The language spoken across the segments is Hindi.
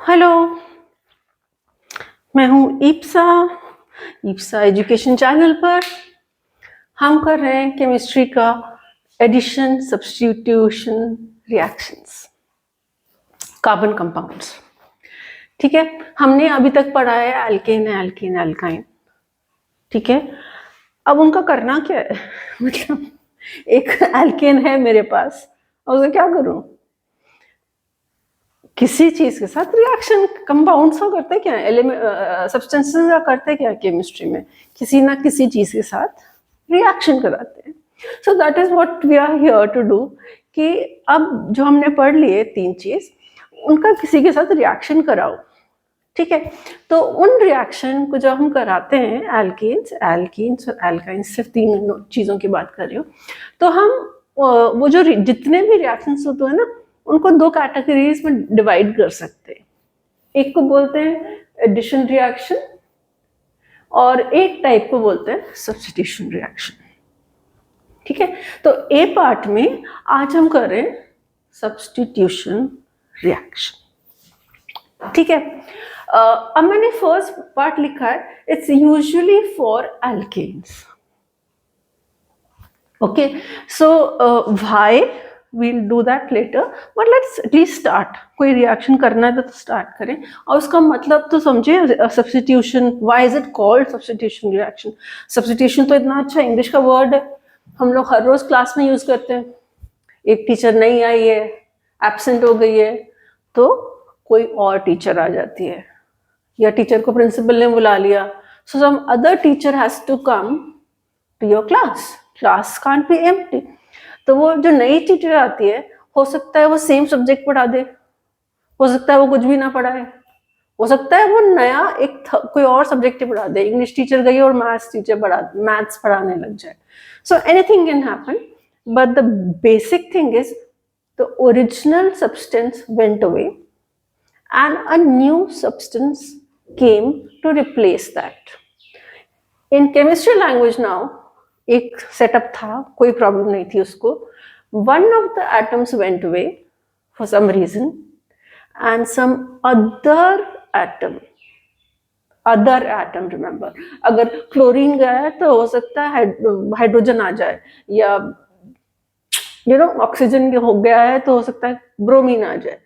हेलो, मैं हूँ ईप्सा। ईप्सा एजुकेशन चैनल पर हम कर रहे हैं केमिस्ट्री का addition, substitution, reactions, carbon compounds. ठीक है, हमने अभी तक पढ़ा है एल्केन, एल्कीन, एल्काइन। ठीक है, अब उनका करना क्या है? मतलब एक एल्केन है मेरे पास और उसे क्या करूं? किसी चीज के साथ रिएक्शन, कंपाउंड्स का करते क्या है, सब्सटेंसेस का करते क्या केमिस्ट्री में? किसी ना किसी चीज के साथ रिएक्शन कराते हैं। So that is what we are here to do. कि अब जो हमने पढ़ लिए तीन चीज, उनका किसी के साथ रिएक्शन कराओ। ठीक है, तो उन रिएक्शन को जब हम कराते हैं, एल्केन्स, एल्कीन्स और एल्काइंस, सिर्फ तीन चीजों की बात कर रही हूँ, तो हम वो जो जितने भी रिएक्शंस होते हैं ना, उनको दो कैटेगरीज में डिवाइड कर सकते हैं। एक को बोलते हैं एडिशन रिएक्शन और एक टाइप को बोलते हैं सब्स्टिट्यूशन रिएक्शन। ठीक है, तो ए पार्ट में आज हम कर रहे हैं सब्स्टिट्यूशन रिएक्शन। ठीक है, अब मैंने फर्स्ट पार्ट लिखा है, it's usually for alkanes. Okay, so why, we'll do that later, but let's at least start. कोई रिएक्शन करना है तो स्टार्ट करें और उसका मतलब तो समझे। Substitution, why is it called substitution reaction? Substitution तो इतना अच्छा इंग्लिश का वर्ड है, हम लोग हर रोज क्लास में यूज करते हैं। एक टीचर नहीं आई है, एब्सेंट हो गई है, तो कोई और टीचर आ जाती है, या टीचर को प्रिंसिपल ने बुला लिया, so some other teacher has to come to your class, class can't be empty. तो वो जो नई टीचर आती है, हो सकता है वो सेम सब्जेक्ट पढ़ा दे, हो सकता है वो कुछ भी ना पढ़ाए, हो सकता है वो नया एक कोई और सब्जेक्ट पढ़ा दे, इंग्लिश टीचर गई और मैथ्स पढ़ाने लग जाए। So anything can happen, but the basic thing is the original substance went away and a new substance came to replace that. In chemistry language now, एक सेटअप था, कोई प्रॉब्लम नहीं थी उसको. One of the atoms went away for some reason and some other atom, remember, अगर क्लोरीन गया है तो हो सकता है हाइड्रोजन आ जाए, या ऑक्सीजन हो गया है तो हो सकता है ब्रोमीन आ जाए.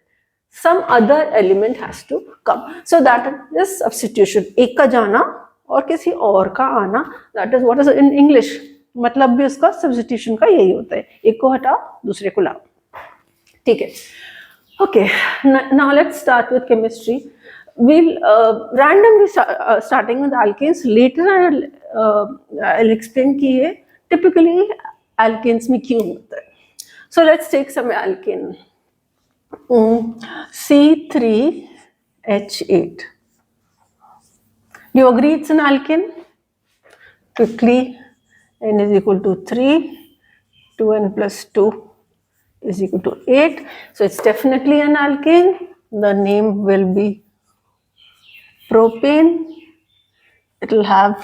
Some other element has to come. So that is substitution. एक का जाना और किसी और का आना, that is what is in English. मतलब भी उसका substitution का यही होता है, एक को हटाओ दूसरे को लाओ. ठीक है, okay. Now let's start with chemistry. We'll randomly starting with alkanes. Later I'll explain कि ये typically alkanes में क्यों होता है. So let's take some alkane. C3H8. Do you agree it's an alkane? Quickly, n is equal to 3, 2n plus 2 is equal to 8. So it's definitely an alkane. The name will be propane. It will have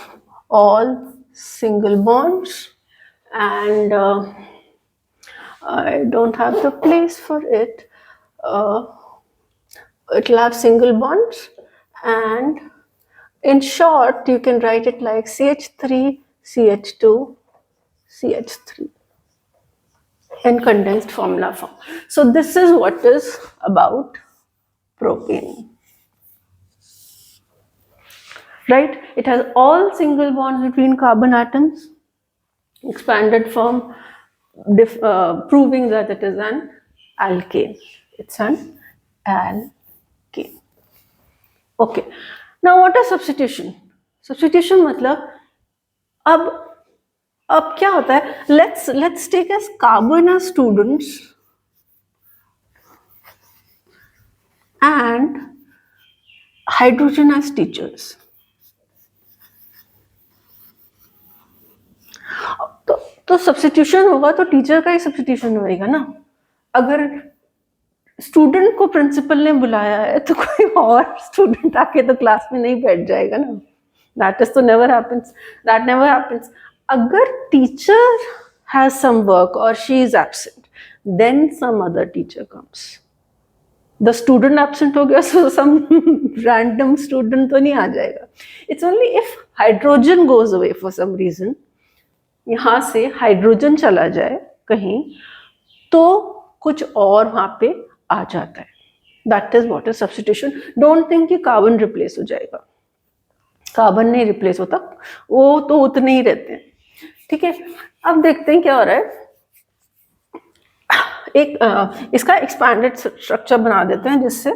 all single bonds, and I don't have the place for it. It will have single bonds, and in short you can write it like CH3, CH2, CH3 in condensed formula form. So this is what is about propane. Right? It has all single bonds between carbon atoms, expanded form, proving that it is an alkane. It's an alkane. Okay. Now what is substitution? Substitution मतलब अब क्या होता है? Let's take as carbon as students and hydrogen as teachers. तो सब्स्टिट्यूशन होगा तो टीचर का ही सब्स्टिट्यूशन होएगा ना. अगर स्टूडेंट को प्रिंसिपल ने बुलाया है तो कोई और स्टूडेंट आके तो क्लास में नहीं बैठ जाएगा ना. दैट इज तो never happens, that never happens. अगर टीचर हैज सम वर्क और she is absent, then some other teacher comes. The student absent हो गया सो सम रैंडम स्टूडेंट तो नहीं आ जाएगा. It's only if hydrogen goes away for some reason, यहाँ से हाइड्रोजन चला जाए कहीं, तो कुछ और वहां पे आ जाता है. That is what is substitution. Don't think कि कार्बन रिप्लेस हो जाएगा. कार्बन नहीं रिप्लेस होता, वो तो उतने ही रहते हैं. ठीक है, अब देखते हैं क्या हो रहा है. एक इसका एक्सपैंडेड स्ट्रक्चर बना देते हैं जिससे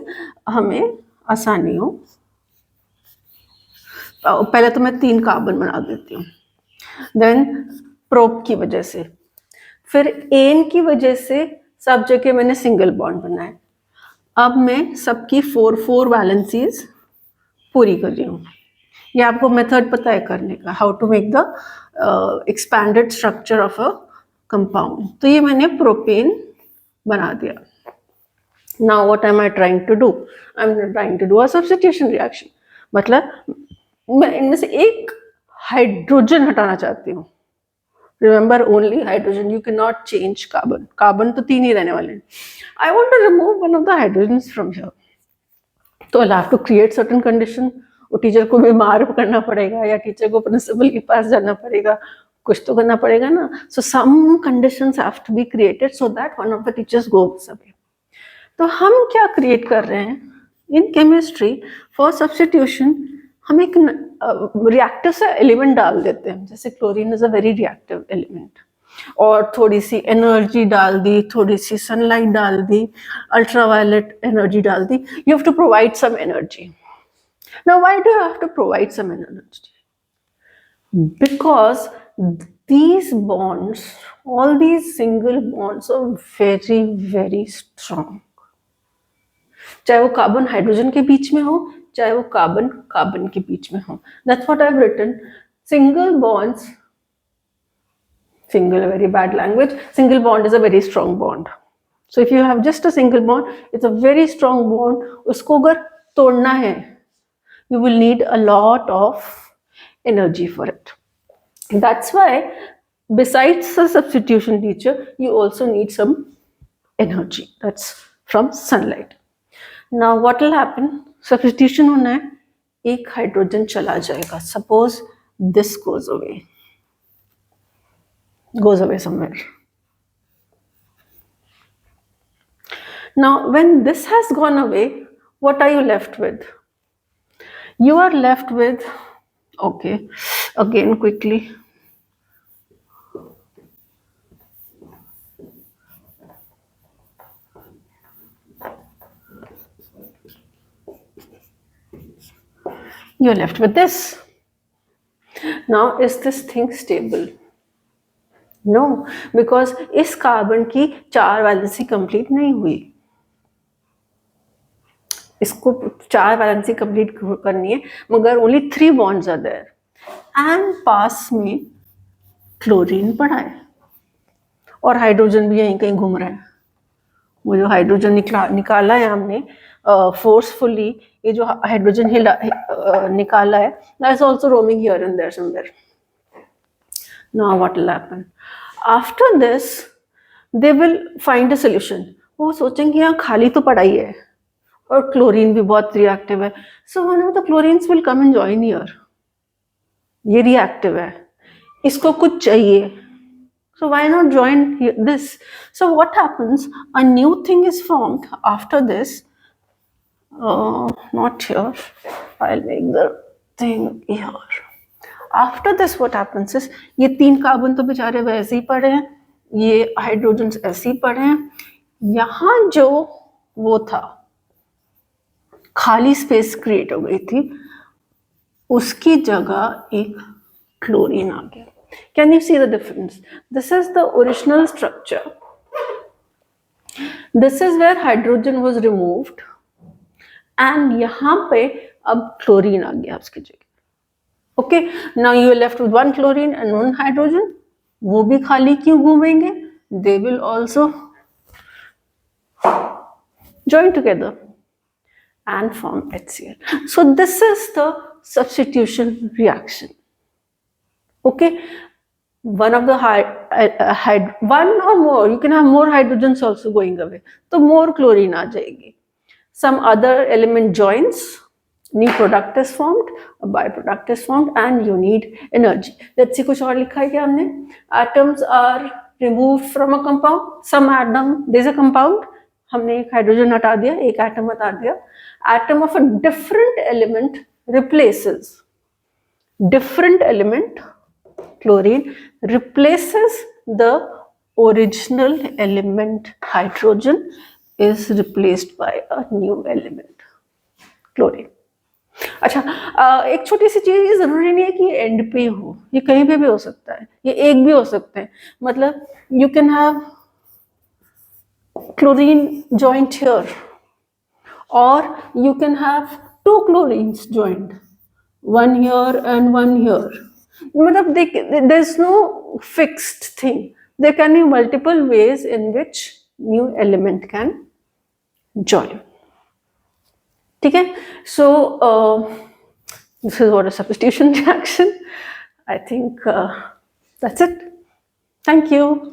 हमें आसानी हो. पहले तो मैं 3 कार्बन बना देती हूँ. देन प्रोप की वजह से, फिर एन की वजह से सब जगह मैंने सिंगल बॉन्ड बनाए. अब मैं सबकी 4 वैलेंसीज पूरी कर रही हूँ. ये आपको मेथड पता है करने का, how to make the expanded structure of a compound. तो ये मैंने प्रोपेन बना दिया. Now what am I trying to do? I am trying to do a substitution reaction. मतलब मैं इनमें से एक हाइड्रोजन हटाना चाहती हूँ. Remember, only hydrogen, you can not change carbon. Carbon तो 3 ही रहने वाले हैं. I want to remove one of the hydrogens from here. तो I have to create certain condition. वो टीचर को बीमार करना पड़ेगा या टीचर को प्रिंसिपल के पास जाना पड़ेगा, कुछ तो करना पड़ेगा ना. So some conditions have to be created so that one of the teachers goes away. तो हम क्या क्रिएट कर रहे हैं इन केमिस्ट्री फॉर सब्स्टिट्यूशन? हम एक रिएक्टिव से एलिमेंट डाल देते हैं. जैसे chlorine is a very reactive element, और थोड़ी सी एनर्जी डाल दी, थोड़ी सी सनलाइट डाल दी, अल्ट्रावायलेट एनर्जी डाल दी. You have to provide some energy. Now, why do you have to provide some energy? Because these bonds, all these single bonds are very, very strong. चाहे वो कार्बन हाइड्रोजन के बीच में हो, चाहे वो कार्बन कार्बन के बीच में हो. That's what I've written. Single bonds, single, very bad language. Single bond is a very strong bond. So if you have just a single bond, it's a very strong bond. उसको अगर तोड़ना है, you will need a lot of energy for it. That's why besides the substitution teacher, you also need some energy. That's from sunlight. Now what will happen? Substitution होना है, एक हाइड्रोजन चला जाएगा. Suppose this goes away somewhere. Now when this has gone away, what are you left with? You are left with, okay, again quickly, you're left with this. Now is this thing stable? No, because इस कार्बन की 4 वैलेंसी कंप्लीट नहीं हुई. इसको 4 वैलेंसी कंप्लीट करनी है, मगर only 3 bonds are there. And पास में क्लोरीन पड़ा है और हाइड्रोजन भी यहीं कहीं घूम रहा है. वो जो हाइड्रोजन निकाला है हमने फोर्सफुली, ये जो हाइड्रोजन निकाला है, that is also roaming here and there somewhere. Now what will happen? After this they will find a solution. वो सोचेंगे यहाँ खाली तो पड़ा ही है और क्लोरीन भी बहुत रिएक्टिव है. So one of the chlorines will come and join here. ये रिएक्टिव है, इसको कुछ चाहिए. So why not join this? So what happens? A new thing is formed after this. Not here. I'll make the thing here. After this, what happens is, ये 3 कार्बन तो बेचारे वैसे ही पड़े हैं, ये हाइड्रोजन ऐसे ही पड़े हैं. यहाँ जो वो था, खाली स्पेस क्रिएट हो गई थी, उसकी जगह एक क्लोरीन आ गया. Can you see the difference? This is the original structure. This is where hydrogen was removed. And यहाँ पे अब chlorine आ गया उसकी जगह. Okay, now you are left with 1 chlorine and 1 hydrogen. वो भी खाली क्यों घूमेंगे? They will also join together and form HCl. So this is the substitution reaction. Okay, one of the one or more, you can have more hydrogens also going away, तो more chlorine आ जाएगी. some other element joins, new product is formed, a byproduct is formed, and you need energy. Let's see, कुछ और लिखा है क्या हमने? Atoms are removed from a compound. Some atom, there's a compound. हमने एक हाइड्रोजन हटा दिया, एक एटम हटा दिया. Atom of a different element replaces. Different element, chlorine, replaces the original element. Hydrogen is replaced by a new element, chlorine. अच्छा, एक छोटी सी चीज, ये जरूरी नहीं है कि ये एंड पे हो, ये कहीं पे भी हो सकता है, ये एक भी हो सकते हैं. मतलब you can have chlorine joint here, or you can have two chlorines joined, one here and one here. Matlab there's no fixed thing. There can be multiple ways in which new element can join. Okay, so this is what a substitution reaction. I think that's it. Thank you.